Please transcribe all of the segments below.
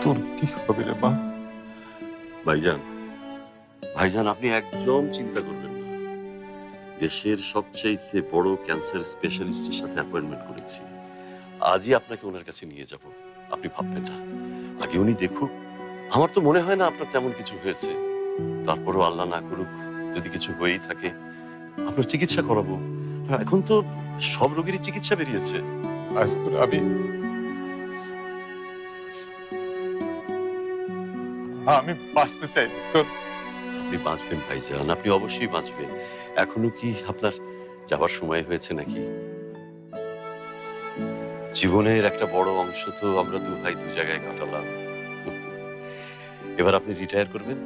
তোর কি হবে রে মা? ভাইজান, ভাইজান আপনি একদম চিন্তা করবেন না। দেশের সবচেয়ে বড় ক্যান্সার স্পেশালিস্টের সাথে অ্যাপয়েন্টমেন্ট করেছি। আজই আপনাকে ওনার কাছে নিয়ে যাব। আপনি ভাববেন না, আগে উনি দেখুক। আমার তো মনে হয় না আপনার তেমন কিছু হয়েছে। তারপরও আল্লাহ না করুক যদি কিছু হয়েই থাকে, আপনার চিকিৎসা করাবো। এখন তো সব রোগেরই চিকিৎসা বেরিয়েছে। আজকুর আমি বাঁচতে চাই আজকুর। আপনি বাঁচবেন ভাইজান, আপনি অবশ্যই বাঁচবেন। এখনো কি আপনার যাওয়ার সময় হয়েছে নাকি? জীবনের একটা বড় অংশ তো আমরা দু ভাই দু জায়গায় কাটালাম। এবার আপনি রিটায়ার করবেন,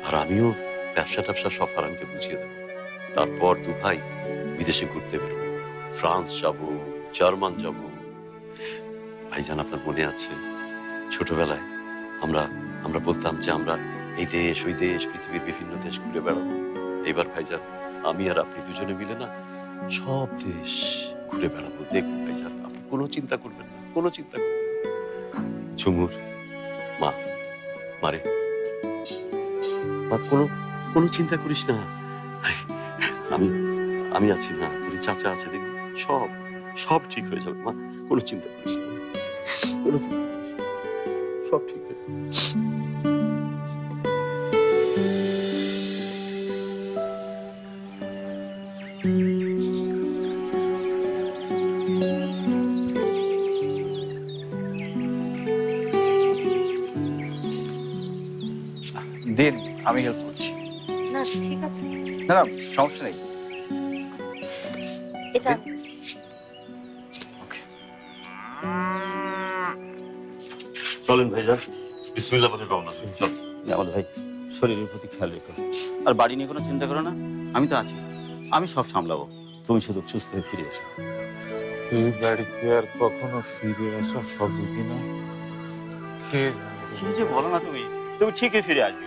আর আমিও ব্যবসা ট্যাবসা সব হারানকে বুঝিয়ে দেবো। তারপর দু ভাই বিদেশে ঘুরতে বেরোবো। ফ্রান্স যাব, জার্মান যাব। ভাইজান আপনার মনে আছে ছোটবেলায় আমরা আমরা বলতাম যে আমরা এই দেশ ওই দেশ, পৃথিবীর বিভিন্ন দেশ ঘুরে বেড়াবো। এবার ভাইজান আমি আর আপনি দুজনে মিলে না সব দেশ ঘুরে বেড়াবো, দেখবো। ভাইজান আপনি কোনো চিন্তা করবেন না, কোনো চিন্তা করবেন না। ঝুমুর মা, মারে মা, কোনো কোনো চিন্তা করিস না। আমি আমি আছি না, তোর চাচা আছে, দেখবি সব সব ঠিক হয়ে যাবে মা। কোনো চিন্তা করিস না, কোনো চিন্তা করিস না, সব ঠিক হয়ে যাবে। দিন, আমি হেল্প করছি। না ঠিক আছে, না না, সমস্যা নেই। এটা ওকে। চলেন ভাইজান, বিসমিল্লাহ বলে রওনা দিন। চল। আমাদের ভাই শরীরের প্রতি খেয়াল রেখো, আর বাড়ি নিয়ে কোনো চিন্তা করো না। আমি তো আছি, আমি সব সামলাবো। তুমি শুধু সুস্থ হয়ে ফিরে এসো। এই বাড়িতে আর কখনো ফিরে আসা হবে কিনা কে জানে। কি যে বলো না, তুমি তুমি ঠিকই ফিরে আসবে।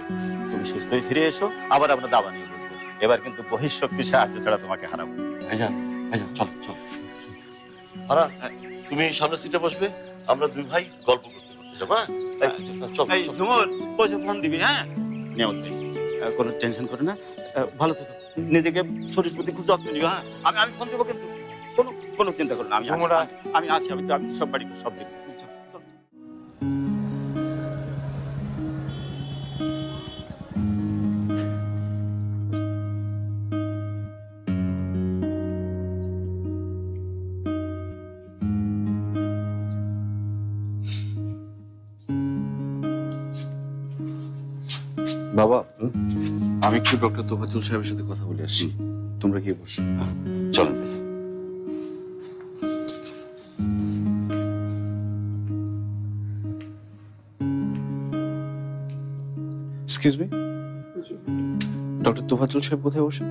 তুমি সুস্থ হয়ে ফিরে এসো, আবার আমরা দাবা নিয়ে বলবো। এবার কিন্তু বহিঃশক্তির সাহায্য ছাড়া তোমাকে হারাবো। ভাইজান ভাইজান চল চল। হারান তুমি সামনের সিটে বসবে, আমরা দুই ভাই গল্প করতে করতে যাবো। হ্যাঁ চল। এই ঝুমুর, বসে ফোন দিবি। হ্যাঁ, নেই কোনো টেনশন করো না, ভালো থেকো। নিজেকে শরীর প্রতি খুব যত্ন নিও। হ্যাঁ, আমি ফোন দেবো, কিন্তু কোনো কোনো চিন্তা করো না। আমি তোমরা আমি আছি, আমি সব বাড়ি সব দেখবো। তুমি চল, চল। বাবা, আমি একটু ডক্টর তোফাজ্জল সাহেবের সাথে কথা বলে আসছি। তোমরা গিয়ে বসো। চলেন। এক্সকিউজ মি, ডক্টর তোফাজ্জল সাহেব কোথায় বসেন?